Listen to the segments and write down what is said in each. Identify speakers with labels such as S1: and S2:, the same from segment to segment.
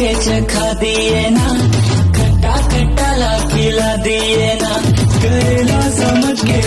S1: के चखा दिए ना, खट्टा खट्टा ला खिला दिए ना, करेला समझ के।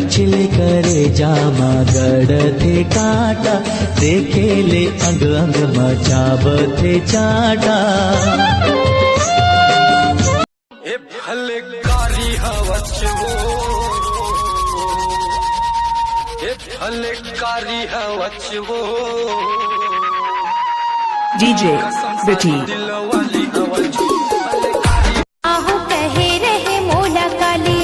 S2: चिले करे जामा गड़ थे काटा, देखे ले अंग अंग मचाब थे चाटा।
S3: ए फलकारी हवचवो, ए फलकारी हवचवो,
S4: DJ Bitty।
S5: आहू कहे रहे मोला काली,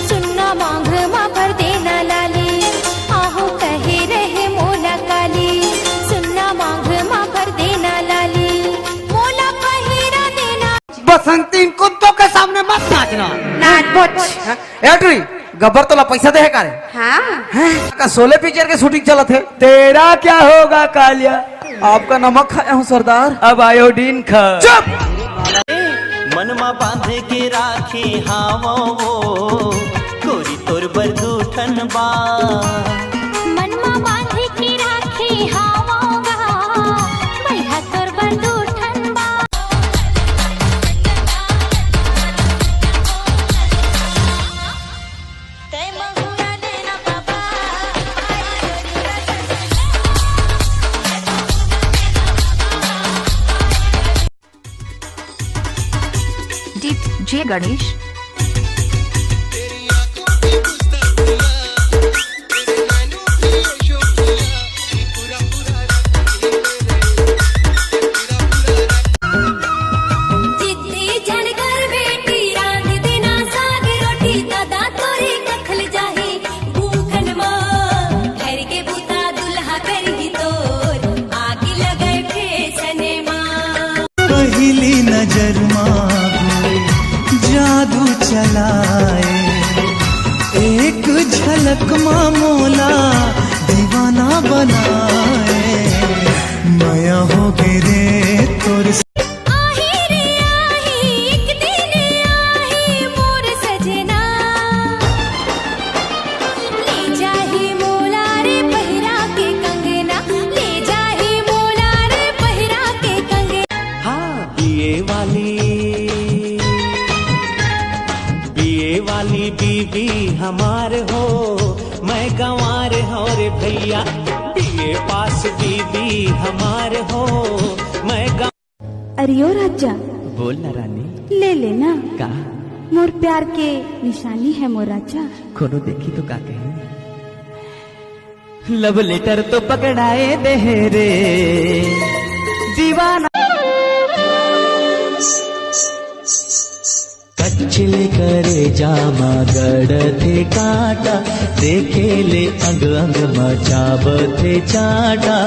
S5: सुनना मांग माँ भर देना लाली। आहू कहे रहे मोला काली, सुनना मांग माँ भर देना लाली। मोला पहिरा देना।
S6: बसंती कुत्तों के सामने मत नाचना।
S5: नाच बोच।
S6: एट्री गब्बर तोला पैसा दे है कारे?
S5: हाँ।
S6: का 16 पिक्चर के शूटिंग चला थे।
S4: तेरा क्या होगा कालिया?
S6: आपका नमक खाया हूँ सरदार।
S4: अब आयोडीन खा।
S6: चुप।
S2: मनमा बांधे के राखी हावो वो, गोरी तोर बरदूठन बा।
S5: मनमा बांधे की राखी हावोगा, भैया तोर बंदूठन बा। तै महुआ लेना बाबा।
S4: DJ Ganesh।
S5: जिद्दी जनकर बेटी रांध देना साग रोटी, दादा तोरे कखल जाही भूखन माँ। घर के बुता दुल्हा करही तोर, आग लगे फेसने माँ।
S2: पहली नजर मांगे जादू चलाए, एक झलक माँ मोला दीवाना बनाए। माया हो गे रे तोर
S5: आही रे आही, एक दिन आही मोर सजना। ले जाही मोला रे पहिरा के कंगना, ले जाही मोला रे पहिरा के कंगना।
S2: हाँ बीए वाली बीबी हमार हो, मैं गंवार हो रे भैया। बीए पास बीबी हमार हो, मैं
S7: अरे ओ राजा
S2: बोल ना रानी।
S7: ले लेना
S2: का
S7: मोर प्यार के निशानी है मोर राजा।
S2: कोनो देखी तो का कहे, लव लेटर तो पकड़ाए दे रे दीवाना। कच्चिले करे जामा गड़ थे काटा, देखे ले अंग अंग मचाब थे चाटा।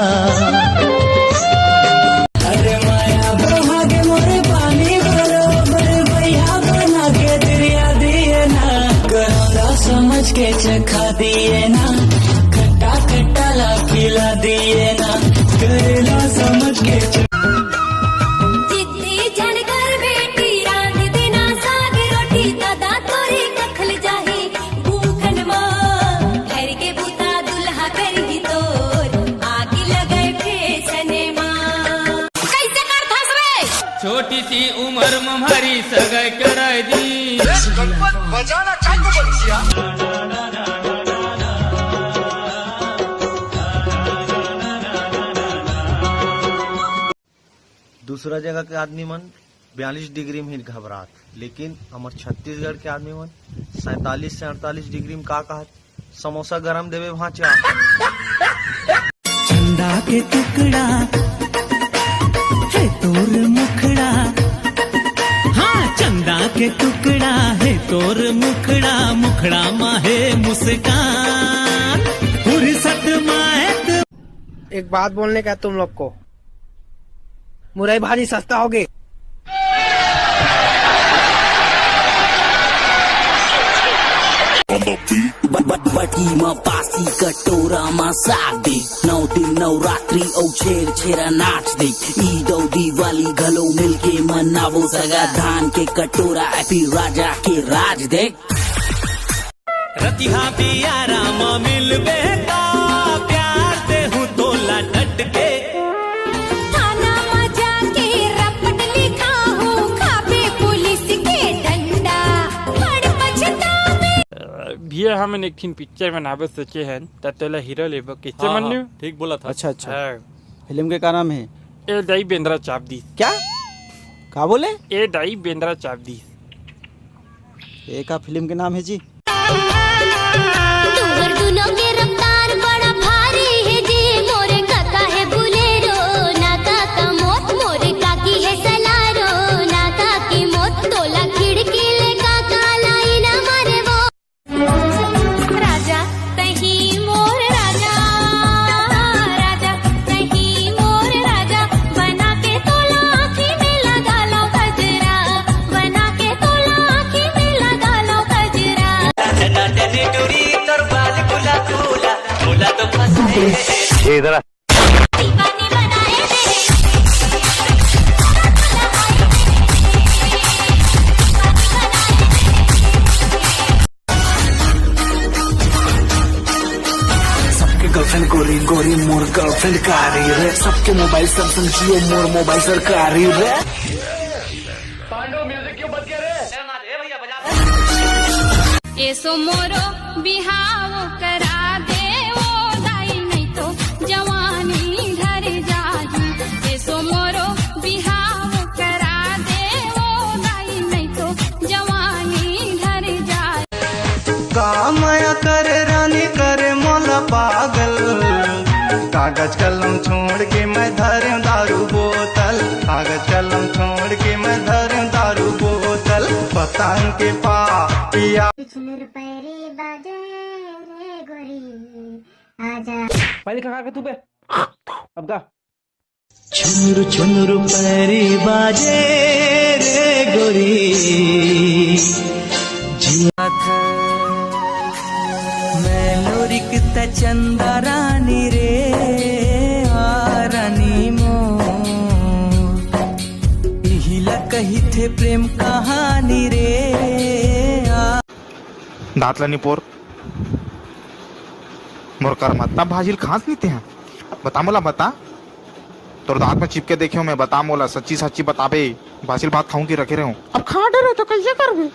S1: अरे माया बहाग मोरे पानी बरोबर, भैया बना के दरिया दिए ना, करोला समझ के चखा दिए ना, खट्टा खट्टा ला खिला दिए ना, करेला समझ के।
S5: जिद्दी जनकर बेटी रांध देना साग रोटी, दादा तोरे कखल जाही भूखन माँ। घर के बुता दुल्हा करही तोर, आग लगे फेसने माँ। कैसे कर धस रे?
S8: छोटी सी उम्र में हमारी सगाई कराई दी।
S3: बजाना चाहते बंसिया।
S9: दूसरा जगह के आदमी मन 42 डिग्री में ही घबरात, लेकिन हमार छत्तीसगढ़ के आदमी मन 47 से 48 डिग्री में का कहत, समोसा गरम देवे भाचा।
S2: चंदा के टुकड़ा है तोर मुखड़ा, हाँ चंदा के टुकड़ा है तोर मुखड़ा, मुखड़ा माहे मुस्कान फुर्सत माहे।
S10: एक बात बोलने का तुम लोग को, मुरई भाजी सस्ता हो गई।
S1: बटी में पासी कटोरा में साग दे, 9 दिन नवरात्रि औ छेरा नाच दे, ईद औ दिवाली घलो मिलके मनावो सगा, धान के कटोरा ऐपी राजा के राज दे।
S2: रतिहा पियारा में मिलबे का प्यार दे हूँ तोला डट के,
S5: थाना में जाके रपट लिखा हूँ, खाबे पुलिस के डंडा, बड़ पछतावे।
S8: भैया हम एक पिक्चर बनावे सोचे हैं, ततेला हीरो लेबो कैसे मन्नू?
S11: ठीक बोला था।
S6: अच्छा अच्छा, फिल्म के क्या नाम है?
S8: ए दाई बेंद्रा चापदी।
S6: क्या बोले?
S8: ए दाई बेंद्रा चापदी।
S6: एक फिल्म के नाम है जी।
S5: तुहर दुनो के रफ्तार बड़ा भारी है जी, मोरे काका है बुलेरो ना काका मोत, मोरे काकी है सलारो ना काकी मोत, तोला खिड़की ले काका लाई ना मारे वो। राजा तही मोर राजा, राजा तही मोर राजा, बना के तोला आँखी में लगा लो गजरा, बना के तोला आँखी में लगा लो गजरा। दीवानी बनाए
S1: सबके गर्लफ्रेंड गोरी गोरी मोर गर्लफ्रेंड कारी रे, सबके मोबाइल सैमसंग जियो मोर मोबाइल सरकारी रे।
S5: ऐसो मोरो बिहाव करा दे वो दाई, नहीं तो जवानी ढर जाजू, ऐसो मोरो बिहाव करा दे वो दाई, नहीं तो जवानी ढर जाजू।
S9: कामया करे रानी करे मोला पागल, कागज कलम छोड़ के मैं धरूं दारू बोतल, कागज कलम छोड़ के मैं धरूं दारू बोतल, पतंग के पिया।
S6: पहले कहा के तू बे अब गा।
S2: छुनुर छुनुर पैरी बाजे रे गोरी, मैं लोरिक त चंदा रानी रे रानी मो, हिला कही थे प्रेम कहानी रे।
S12: दातलानी पोर मोरकर मत भाजील खांस नीते हैं, बता मोला बता, तोर दांत में चिपके देखे हो मैं, बता मोला सच्ची सच्ची बताबे, भाजील बात खाऊं की रखे रहे हूँ। अब खा डरे तो कैसे करबे?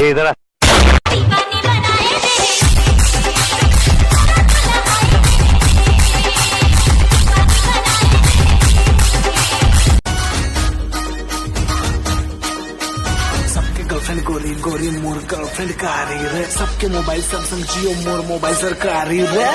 S12: इधर
S5: दीवानी बनाए
S1: सबके गर्लफ्रेंड गोरी गोरी मोर गर्लफ्रेंड कारी रे, सबके मोबाइल सैमसंग जियो मोर मोबाइल सरकारी रे।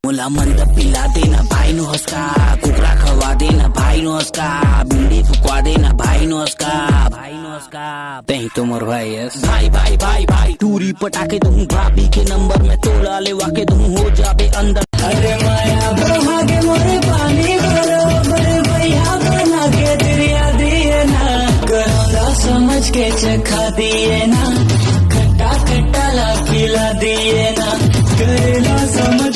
S1: मोला मंद पिला देना भाई नो हंसका, कुकरा खवा देना भाई नो हंसका, बीड़ी फुकवा देना भाई नो हंसका, भाई नो हंसका, तही तो मोर भाई है। भाई भाई भाई भाई टूरी पटाके दूं, भाभी के नंबर में तोला लेवा के दूं, हो जाबे अंदर। अरे माया भागे मोरे पानी भरो, मोरे भैया बना के दरिया दिए ना, करौंदा समझ के चखा दिए ना, खट्टा खट्टा ला खिला दिए ना, करेला समझ